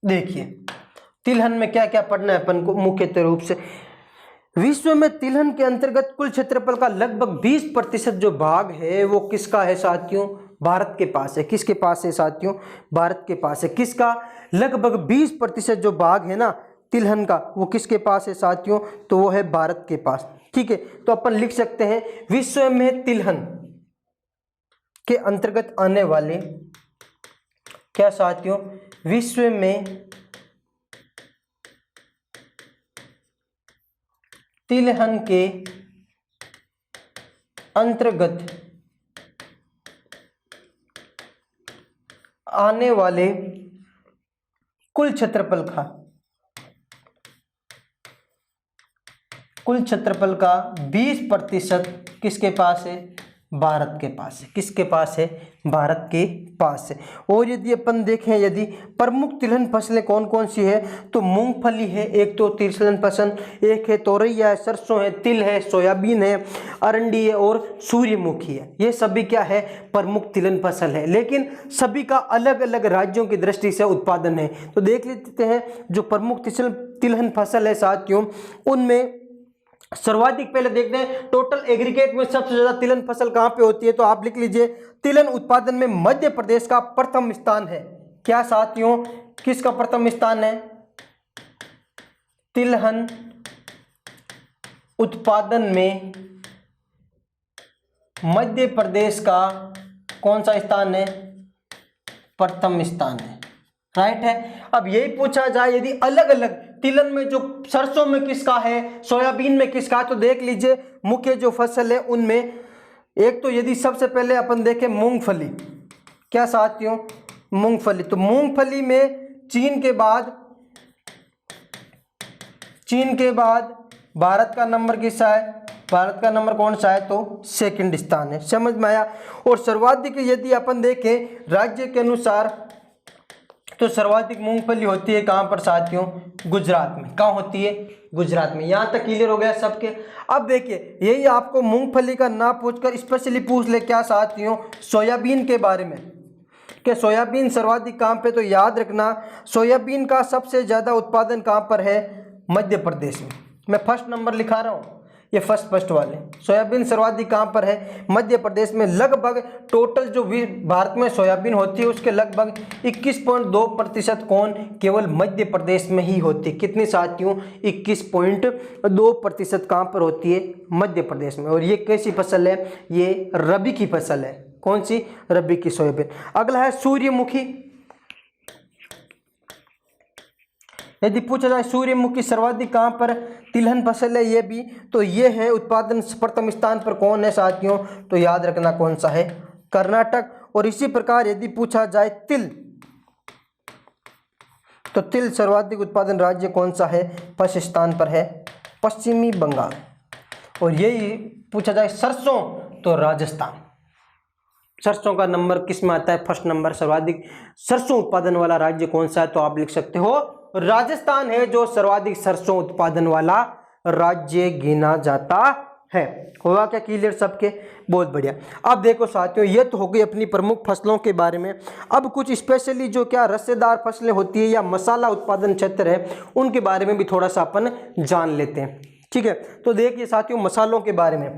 देखिए तिलहन में क्या क्या पढ़ना है अपन को मुख्य रूप से। विश्व में तिलहन के अंतर्गत कुल क्षेत्रफल का लगभग 20% जो भाग है वो किसका है साथियों? भारत के पास है। किसके पास है साथियों? भारत के पास है। किसका? लगभग 20% जो भाग है ना तिलहन का, वो किसके पास है साथियों? तो वो है भारत के पास। ठीक है, तो अपन लिख सकते हैं विश्व में तिलहन के अंतर्गत आने वाले, क्या साथियों? विश्व में तिलहन के अंतर्गत आने वाले कुल क्षेत्रफल का 20% किसके पास है? भारत के पास है। किसके पास है? भारत के पास है। और यदि अपन देखें यदि प्रमुख तिलहन फसलें कौन कौन सी है, तो मूंगफली है एक, तो तिलहन फसल एक है, तोरैया है, सरसों है, तिल है, सोयाबीन है, अरंडी है और सूर्यमुखी है। ये सभी क्या है? प्रमुख तिलहन फसल है। लेकिन सभी का अलग अलग राज्यों की दृष्टि से उत्पादन है। तो देख लेते हैं जो प्रमुख तिलहन फसल है साथियों, उनमें सर्वाधिक पहले देखते हैं टोटल एग्रीगेट में सबसे ज्यादा तिलहन फसल कहां पे होती है। तो आप लिख लीजिए तिलहन उत्पादन में मध्य प्रदेश का प्रथम स्थान है। क्या साथियों? किसका प्रथम स्थान है? तिलहन उत्पादन में मध्य प्रदेश का कौन सा स्थान है? प्रथम स्थान है। राइट है। अब यही पूछा जाए यदि अलग अलग तिलहन में जो सरसों में किसका है, सोयाबीन में किसका है, तो देख लीजिए मुख्य जो फसल है उनमें एक तो यदि सबसे पहले अपन देखें मूंगफली, क्या साथियों, मूंगफली, तो मूंगफली में चीन के बाद भारत का नंबर किसका है, भारत का नंबर कौन सा है, तो सेकंड स्थान है। समझ में आया। और सर्वाधिक यदि अपन देखें राज्य के अनुसार तो सर्वाधिक मूंगफली होती है कहां पर साथियों, गुजरात में। कहां होती है, गुजरात में। यहां तक क्लियर हो गया सबके। अब देखिए यही आपको मूंगफली का ना पूछकर स्पेशली पूछ ले क्या साथियों, सोयाबीन के बारे में, कि सोयाबीन सर्वाधिक कहां पे, तो याद रखना सोयाबीन का सबसे ज्यादा उत्पादन कहां पर है, मध्य प्रदेश में। मैं फर्स्ट नंबर लिखा रहा हूं, ये फर्स्ट वाले सोयाबीन सर्वाधिक कहां पर है, मध्य प्रदेश में। लगभग टोटल जो भारत में सोयाबीन होती है उसके लगभग 21.2% कौन, केवल मध्य प्रदेश में ही होती है। कितनी साथियों, 21.2% कहां पर होती है, मध्य प्रदेश में। और ये कैसी फसल है, ये रबी की फसल है। कौन सी, रबी की सोयाबीन। अगला है सूर्यमुखी। यदि पूछा जाए सूर्यमुखी सर्वाधिक कहां पर तिलहन फसल है ये भी, तो ये है उत्पादन प्रथम स्थान पर कौन है साथियों, तो याद रखना कौन सा है, कर्नाटक। और इसी प्रकार यदि पूछा जाए तिल, तो तिल सर्वाधिक उत्पादन राज्य कौन सा है, फर्स्ट स्थान पर है पश्चिमी बंगाल। और यही पूछा जाए सरसों, तो राजस्थान। सरसों का नंबर किस में आता है, फर्स्ट नंबर। सर्वाधिक सरसों उत्पादन वाला राज्य कौन सा है, तो आप लिख सकते हो राजस्थान है जो सर्वाधिक सरसों उत्पादन वाला राज्य गिना जाता है। होगा क्या क्लियर सबके, बहुत बढ़िया। अब देखो साथियों ये तो हो गई अपनी प्रमुख फसलों के बारे में। अब कुछ स्पेशली जो क्या रसेदार फसलें होती है या मसाला उत्पादन क्षेत्र है उनके बारे में भी थोड़ा सा अपन जान लेते हैं, ठीक है। तो देखिए साथियों मसालों के बारे में,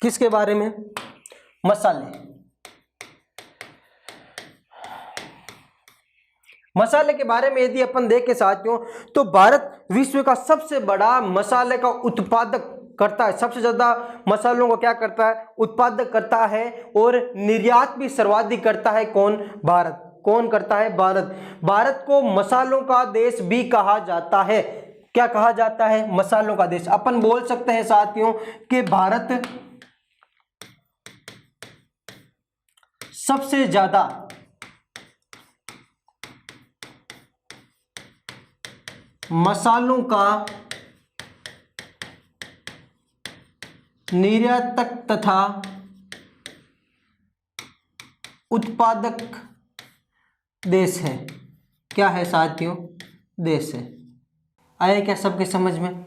किसके बारे में, मसाले। मसाले के बारे में यदि अपन देखें साथियों तो भारत विश्व का सबसे बड़ा मसाले का उत्पादक करता है। सबसे ज्यादा मसालों को क्या करता है, उत्पादक करता है। और निर्यात भी सर्वाधिक करता है कौन, भारत। कौन करता है, भारत। भारत को मसालों का देश भी कहा जाता है। क्या कहा जाता है, मसालों का देश। अपन बोल सकते हैं साथियों कि भारत सबसे ज्यादा मसालों का निर्यातक तथा उत्पादक देश है। क्या है साथियों, देश है। आया क्या सबके समझ में,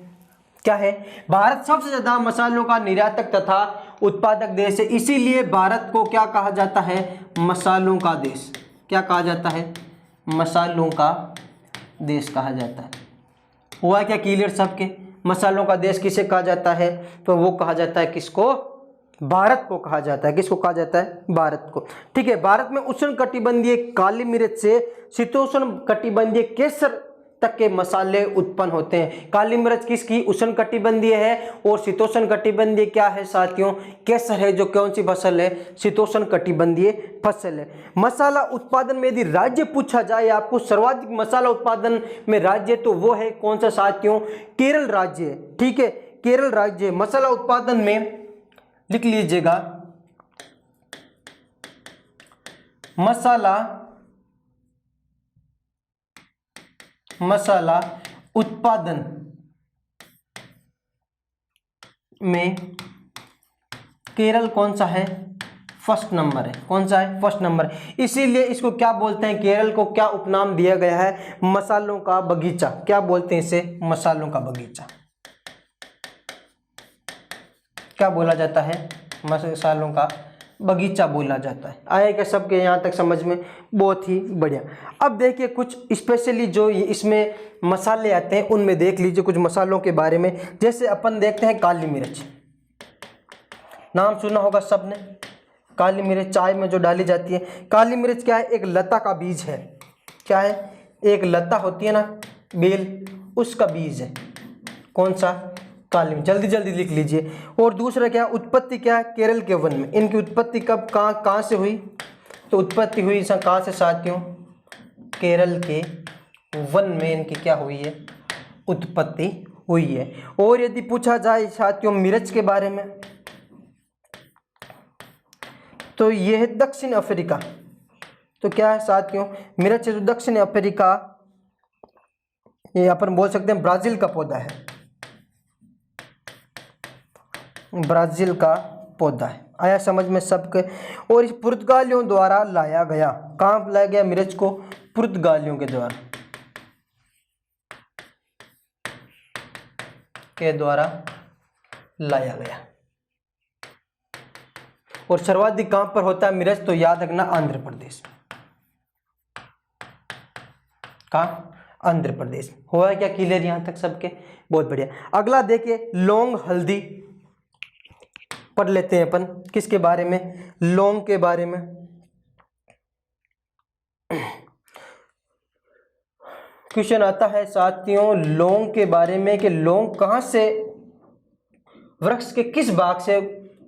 क्या है, भारत सबसे ज्यादा मसालों का निर्यातक तथा उत्पादक देश है। इसीलिए भारत को क्या कहा जाता है, मसालों का देश। क्या कहा जाता है, मसालों का देश कहा जाता है। हुआ क्या क्लियर सबके, मसालों का देश किसे कहा जाता है, तो वो कहा जाता है किसको, भारत को कहा जाता है। किसको कहा जाता है, भारत को, ठीक है। भारत में उष्णकटिबंधीय काली मिर्च से शीतोष्ण कटिबंधीय केसर तक के मसाले उत्पन्न होते हैं। काली मिर्च किसकी, उष्णकटिबंधीय है। और शीतोष्ण कटिबंधीय क्या है साथियों, केसर है, जो कौन सी फसल है, शीतोष्ण कटिबंधीय फसल है। मसाला उत्पादन में यदि राज्य पूछा जाए आपको, सर्वाधिक मसाला उत्पादन में राज्य, तो वो है कौन सा साथियों, केरल राज्य, ठीक है। केरल राज्य मसाला उत्पादन में, लिख लीजिएगा, मसाला उत्पादन में केरल कौन सा है, फर्स्ट नंबर है। कौन सा है, फर्स्ट नंबर। इसीलिए इसको क्या बोलते हैं, केरल को क्या उपनाम दिया गया है, मसालों का बगीचा। क्या बोलते हैं इसे, मसालों का बगीचा। क्या बोला जाता है, मसालों का बगीचा बोला जाता है। आया क्या सबके यहाँ तक समझ में, बहुत ही बढ़िया। अब देखिए कुछ स्पेशली जो इसमें मसाले आते हैं उनमें देख लीजिए कुछ मसालों के बारे में। जैसे अपन देखते हैं काली मिर्च, नाम सुना होगा सबने, काली मिर्च चाय में जो डाली जाती है। काली मिर्च क्या है, एक लता का बीज है। क्या है, एक लता होती है ना, बेल, उसका बीज है। कौन सा, काली मिर्च। जल्दी जल्दी लिख लीजिए। और दूसरा क्या, उत्पत्ति क्या है, केरल के वन में। इनकी उत्पत्ति कब, कहाँ से हुई, तो उत्पत्ति हुई कहाँ से साथियों, केरल के वन में इनकी क्या हुई है, उत्पत्ति हुई है। और यदि पूछा जाए साथियों मिर्च के बारे में, तो यह है दक्षिण अफ्रीका। तो क्या है साथियों, मिर्च जो दक्षिण अफ्रीका, ये अपन बोल सकते हैं ब्राजील का पौधा है, ब्राजील का पौधा है। आया समझ में सबके। और इस पुर्तगालियों द्वारा लाया गया, कहाँ लाया गया मिर्च को, पुर्तगालियों के द्वारा लाया गया। और सर्वाधिक कहां पर होता है मिर्च, तो याद रखना आंध्र प्रदेश। कहाँ, आंध्र प्रदेश। हुआ क्या क्लियर यहां तक सबके, बहुत बढ़िया। अगला देखिए लौंग हल्दी पढ़ लेते हैं अपन, किसके बारे में, लौंग के बारे में। क्वेश्चन आता है साथियों लौंग के बारे में कि लौंग कहां से, वृक्ष के किस भाग से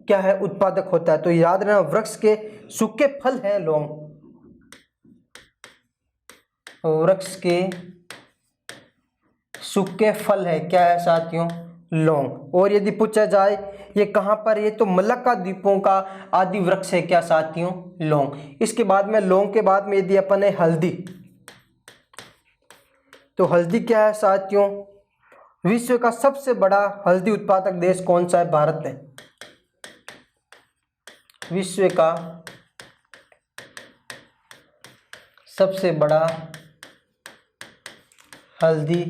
क्या है उत्पादक होता है। तो याद रखना वृक्ष के सूखे फल है लौंग, वृक्ष के सूखे फल है क्या है साथियों, लौंग। और यदि पूछा जाए ये कहां पर, ये तो मलक्का द्वीपों का आदि वृक्ष है क्या साथियों, लौंग। इसके बाद में लौंग के बाद में यदि अपन है हल्दी, तो हल्दी क्या है साथियों, विश्व का सबसे बड़ा हल्दी उत्पादक देश कौन सा है, भारत है। विश्व का सबसे बड़ा हल्दी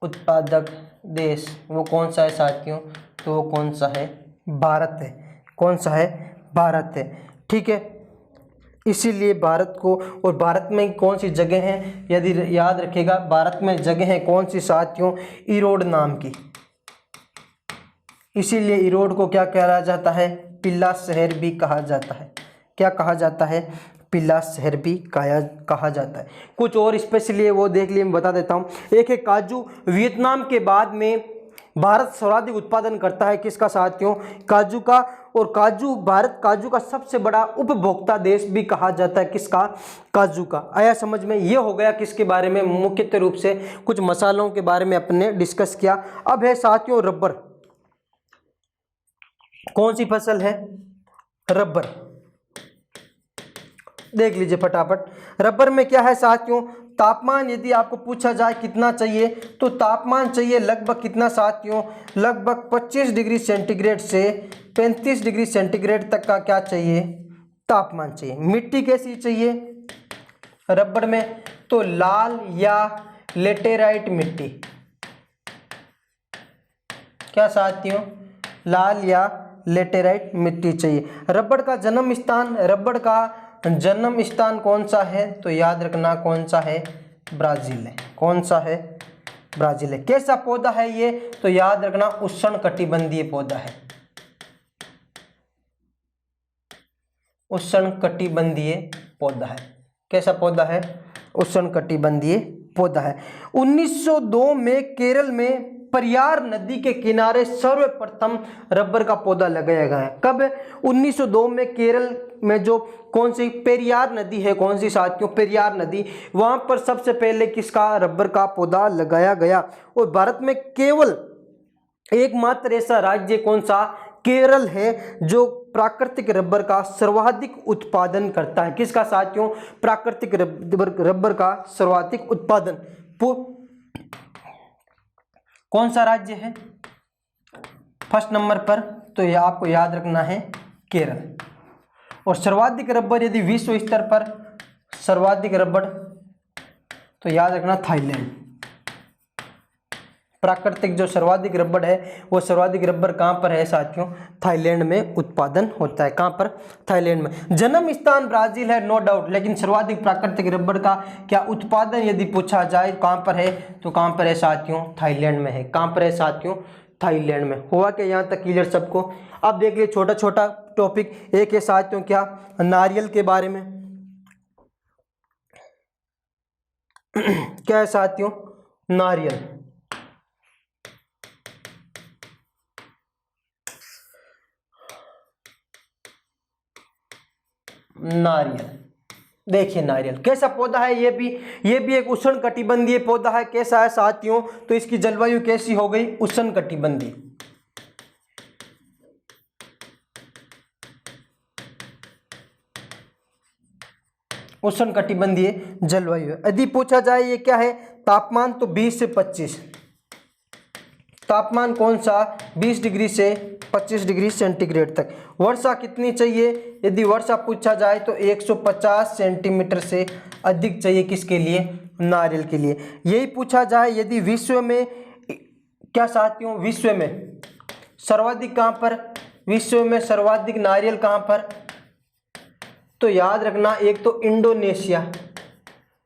उत्पादक देश वो कौन सा है साथियों, तो वो कौन सा है, भारत है। कौन सा है, भारत है। ठीक है, इसीलिए भारत को, और भारत में कौन सी जगह है, यदि याद रखेगा भारत में जगह है कौन सी साथियों, इरोड नाम की। इसीलिए इरोड को क्या कहा जाता है, पीला शहर भी कहा जाता है। क्या कहा जाता है, पीला शहर भी कहा जाता है। कुछ और स्पेशली है वो देख लिए, मैं बता देता हूँ। एक है काजू, वियतनाम के बाद में भारत सर्वाधिक उत्पादन करता है किसका साथियों, काजू का। और काजू, भारत काजू का सबसे बड़ा उपभोक्ता देश भी कहा जाता है, किसका, काजू का। आया समझ में। ये हो गया किसके बारे में, मुख्यतः रूप से कुछ मसालों के बारे में अपने डिस्कस किया। अब है साथियों रबर। कौन सी फसल है, रबर। देख लीजिए फटाफट। रबर में क्या है साथियों, तापमान यदि आपको पूछा जाए कितना चाहिए, तो तापमान चाहिए लगभग कितना साथियों, लगभग 25 डिग्री सेंटीग्रेड से 35 डिग्री सेंटीग्रेड तक का क्या चाहिए, तापमान चाहिए। मिट्टी कैसी चाहिए रबर में, तो लाल या लेटेराइट मिट्टी। क्या साथियों, लाल या लेटेराइट मिट्टी चाहिए। रबर का जन्म स्थान, रबर का जन्म स्थान कौन सा है, तो याद रखना कौन सा है, ब्राजील है। कौन सा है, ब्राजील है। कैसा पौधा है ये, तो याद रखना उष्णकटिबंधीय पौधा है, उष्णकटिबंधीय पौधा है। कैसा पौधा है, उष्णकटिबंधीय पौधा है। 1902 में केरल में परियार नदी के किनारे सर्वप्रथम रबर का पौधा लगाया गया है। कब, 1902 में केरल में जो कौन सी पेरियार नदी है, कौन सी साथियों, पेरियार नदी, वहां पर सबसे पहले किसका, रबर का पौधा लगाया गया। और भारत में केवल एकमात्र ऐसा राज्य कौन सा, केरल है, जो प्राकृतिक रबर का सर्वाधिक उत्पादन करता है। किसका साथियों, प्राकृतिक रबर का सर्वाधिक उत्पादन कौन सा राज्य है, फर्स्ट नंबर पर, तो यह आपको याद रखना है केरल। और सर्वाधिक रबर यदि विश्व स्तर पर सर्वाधिक रबर, तो याद रखना थाईलैंड। प्राकृतिक जो सर्वाधिक रबर है, वो सर्वाधिक रबर कहां पर है साथियों, थाईलैंड में उत्पादन होता है। कहां पर, थाईलैंड में। जन्म स्थान ब्राजील है नो डाउट, लेकिन सर्वाधिक प्राकृतिक रबर का क्या उत्पादन यदि पूछा जाए कहां पर है, तो कहां पर है साथियों, थाईलैंड में है। कहां पर है साथियों, थाईलैंड में। हुआ क्या यहां तक क्लियर सबको। अब देख लिए छोटा छोटा टॉपिक। एक है साथियों क्या, नारियल के बारे में। क्या है साथियों, नारियल। नारियल देखिए नारियल कैसा पौधा है, ये भी एक उष्णकटिबंधीय पौधा है। कैसा है साथियों, तो इसकी जलवायु कैसी हो गई, उष्णकटिबंधीय। उष्णकटिबंधीय जलवायु है। यदि पूछा जाए ये क्या है, तापमान, तो 20 से 25, तापमान कौन सा, 20 डिग्री से 25 डिग्री सेंटीग्रेड तक। वर्षा कितनी चाहिए, यदि वर्षा पूछा जाए तो 150 सेंटीमीटर से अधिक चाहिए, किसके लिए, नारियल के लिए। यही पूछा जाए यदि विश्व में, क्या साथियों, विश्व में सर्वाधिक कहाँ पर, विश्व में सर्वाधिक नारियल कहाँ पर, तो याद रखना एक तो इंडोनेशिया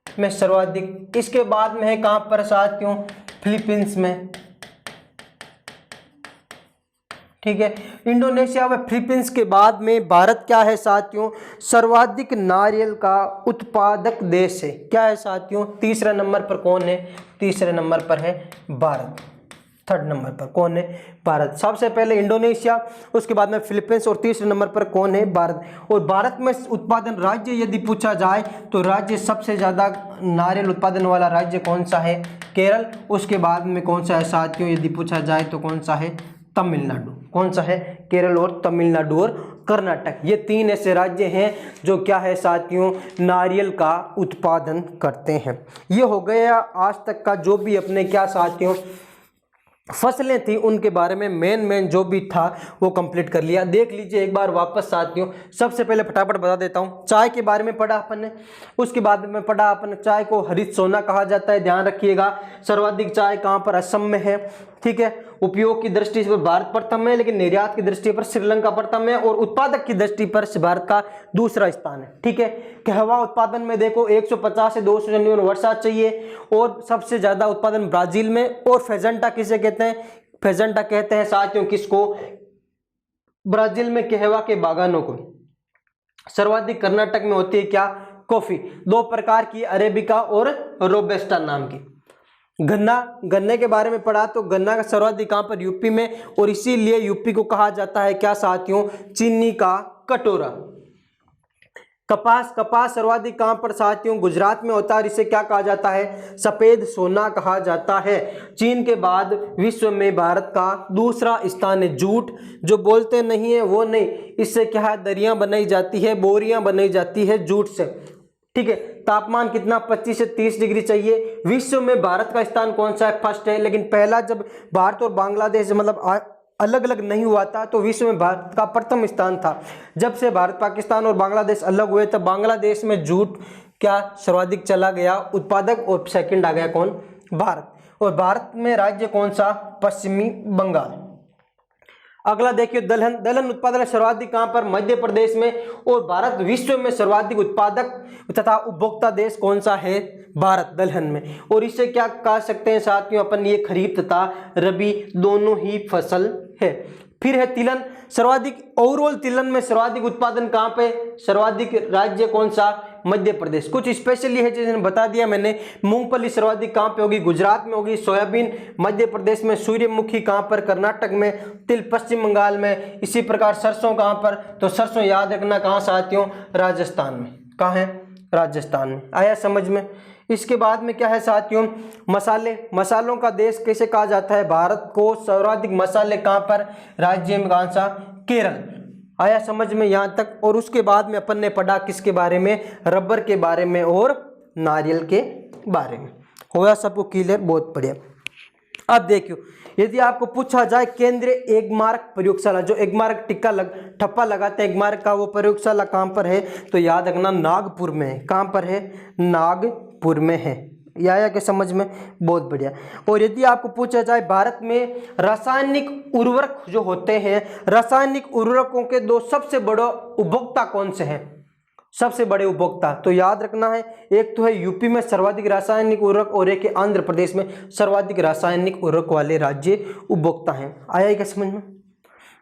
में सर्वाधिक, इसके बाद में है कहाँ पर साथियों, फिलीपींस में। ठीक है, इंडोनेशिया व फिलीपींस के बाद में भारत क्या है साथियों, सर्वाधिक नारियल का उत्पादक देश है। क्या है साथियों, तीसरे नंबर पर कौन है, तीसरे नंबर पर है भारत, थर्ड नंबर पर कौन है, भारत। सबसे पहले इंडोनेशिया, उसके बाद में फिलीपींस और तीसरे नंबर पर कौन है, भारत। और भारत में उत्पादन राज्य यदि पूछा जाए तो राज्य सबसे ज़्यादा नारियल उत्पादन वाला राज्य कौन सा है, केरल। उसके बाद में कौन सा है साथियों, यदि पूछा जाए तो कौन सा है, तमिलनाडु। कौन सा है, केरल और तमिलनाडु और कर्नाटक। ये 3 ऐसे राज्य हैं जो क्या है साथियों, नारियल का उत्पादन करते हैं। ये हो गया आज तक का जो भी अपने क्या साथियों फसलें थी उनके बारे में मेन जो भी था वो कंप्लीट कर लिया। देख लीजिए एक बार वापस साथियों, सबसे पहले फटाफट बता देता हूँ। चाय के बारे में पढ़ा अपन ने, उसके बाद में पढ़ा अपन चाय को हरित सोना कहा जाता है, ध्यान रखिएगा। सर्वाधिक चाय कहाँ पर, असम में है। ठीक है, उपयोग की दृष्टि से भारत प्रथम है, लेकिन निर्यात की दृष्टि पर श्रीलंका प्रथम है, और उत्पादक की दृष्टि पर भारत का दूसरा स्थान है। ठीक है, कहवा उत्पादन में देखो 150 से 200 जन वर्षा चाहिए, और सबसे ज्यादा उत्पादन ब्राजील में। और फेजेंटा किसे कहते हैं, फेजेंटा कहते हैं साथियों किसको, ब्राजील में कहवा के बागानों को। सर्वाधिक कर्नाटक में होती है क्या, कॉफी, 2 प्रकार की, अरेबिका और रोबस्टा नाम की। गन्ने के बारे में पढ़ा तो गन्ना का सर्वाधिक कहां पर, यूपी में, और इसीलिए यूपी को कहा जाता है क्या साथियों, चीनी का कटोरा। कपास सर्वाधिक कहां पर साथियों, गुजरात में होता है, इसे क्या कहा जाता है, सफेद सोना कहा जाता है। चीन के बाद विश्व में भारत का दूसरा स्थान है। जूट जो बोलते नहीं है वो नहीं, इससे क्या है, दरियां बनाई जाती है, बोरियां बनाई जाती है जूट से। ठीक है, तापमान कितना, 25 से 30 डिग्री चाहिए। विश्व में भारत का स्थान कौन सा है, फर्स्ट है। लेकिन पहला जब भारत और बांग्लादेश मतलब अलग अलग नहीं हुआ था तो विश्व में भारत का प्रथम स्थान था। जब से भारत पाकिस्तान और बांग्लादेश अलग हुए तब बांग्लादेश में जूट क्या सर्वाधिक चला गया उत्पादक, और सेकंड आ गया कौन, भारत। और भारत में राज्य कौन सा, पश्चिमी बंगाल। अगला देखिए दलहन उत्पादन सर्वाधिक कहां पर, मध्य प्रदेश में। और भारत विश्व में सर्वाधिक उत्पादक तथा उपभोक्ता देश कौन सा है, भारत, दलहन में। और इससे क्या कह सकते हैं साथियों अपन, ये खरीफ तथा रबी दोनों ही फसल है। फिर है तिलहन, सर्वाधिक ओवरऑल तिलहन में सर्वाधिक उत्पादन कहां पे, सर्वाधिक राज्य कौन सा, मध्य प्रदेश। कुछ स्पेशली है जैसे बता दिया मैंने। मूंगफली सर्वाधिक कहां पे होगी, गुजरात में होगी। सोयाबीन मध्य प्रदेश में। सूर्यमुखी कहां पर, कर्नाटक में। तिल पश्चिम बंगाल में। इसी प्रकार सरसों कहां पर, तो सरसों याद रखना कहां साथियों, राजस्थान में। कहां है, राजस्थान में। आया समझ में। इसके बाद में क्या है साथियों, मसालों का देश कैसे कहा जाता है, भारत को सर्वाधिक मसाले कहां पर, राज्य में कहां सा, केरल। आया समझ में यहां तक। और उसके बाद में अपन ने पढ़ा किसके बारे में, रबर के बारे में और नारियल के बारे में। होया सबको क्लियर, बहुत बढ़िया। अब देखियो यदि आपको पूछा जाए केंद्रीय एगमार्क प्रयोगशाला, जो एगमार्क ठप्पा लगाते हैं एगमार्क का, वो प्रयोगशाला कहां पर है, तो याद रखना नागपुर में है। कहां पर है, नागपुर में है। या के समझ में, बहुत बढ़िया। और यदि आपको पूछा जाए भारत में रासायनिक उर्वरक जो होते हैं, रासायनिक उर्वरकों के 2 सबसे बड़े उपभोक्ता कौन से हैं, सबसे बड़े उपभोक्ता, तो याद रखना है एक तो है यूपी में सर्वाधिक रासायनिक उर्वरक, और एक है आंध्र प्रदेश में सर्वाधिक रासायनिक उर्वरक वाले राज्य उपभोक्ता हैं। आया क्या समझ में।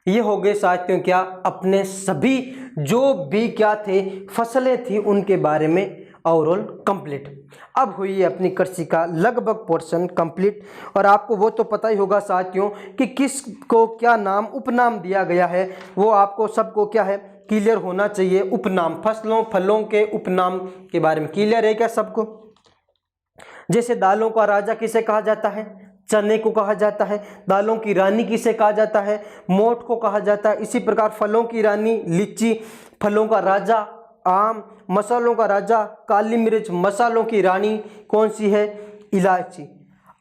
ये हो गए साथियों क्या, अपने सभी जो भी क्या थे फसलें थी उनके बारे में ओवरऑल कंप्लीट। अब हुई है अपनी कृषि का लगभग पोर्शन कंप्लीट। और आपको वो तो पता ही होगा साथियों कि किस को क्या नाम उपनाम दिया गया है, वो आपको सबको क्या है क्लियर होना चाहिए। उपनाम, फसलों फलों के उपनाम के बारे में क्लियर है क्या सबको? जैसे दालों का राजा किसे कहा जाता है? चने को कहा जाता है। दालों की रानी किसे कहा जाता है? मोठ को कहा जाता है। इसी प्रकार फलों की रानी लीची, फलों का राजा आम, मसालों का राजा काली मिर्च, मसालों की रानी कौन सी है? इलायची।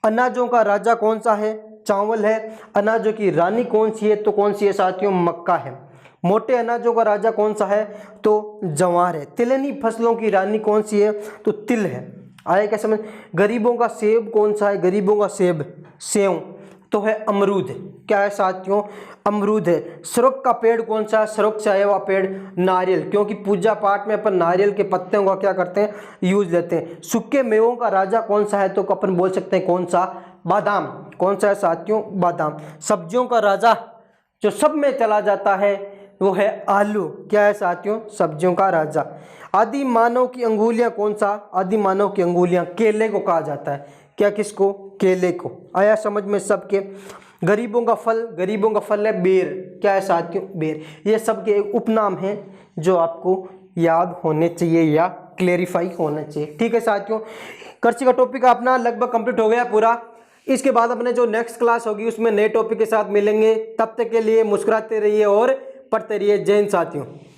अनाजों का राजा कौन सा है? चावल है। अनाजों की रानी कौन सी है? तो कौन सी है साथियों? मक्का है। मोटे अनाजों का राजा कौन सा है? तो ज्वार है। तिलहनी फसलों की रानी कौन सी है? तो तिल है। आया क्या समझ? गरीबों का सेब कौन सा है? गरीबों का सेब सेव तो है अमरूद। क्या है साथियों? अमरूद है। सरुक का पेड़ कौन सा है? सरुक से आया हुआ पेड़ नारियल, क्योंकि पूजा पाठ में अपन नारियल के पत्तों का क्या करते हैं? यूज लेते हैं। सूखे मेवों का राजा कौन सा है? तो अपन बोल सकते हैं कौन सा? बादाम। कौन सा है साथियों? बादाम। सब्जियों का राजा जो सब में चला जाता है वो है आलू। क्या है साथियों? सब्जियों का राजा। आदि मानव की अंगुलियां कौन सा? आदि मानव की अंगुलियां केले को कहा जाता है। क्या किसको? केले को। आया समझ में सबके? गरीबों का फल, गरीबों का फल है बेर। क्या है साथियों? बेर। ये सबके एक उपनाम हैं जो आपको याद होने चाहिए या क्लेरिफाई होना चाहिए। ठीक है साथियों, कृषि का टॉपिक अपना लगभग कंप्लीट हो गया पूरा। इसके बाद अपने जो नेक्स्ट क्लास होगी उसमें नए टॉपिक के साथ मिलेंगे। तब तक के लिए मुस्कुराते रहिए और पढ़ते रहिए। जय हिंद साथियों।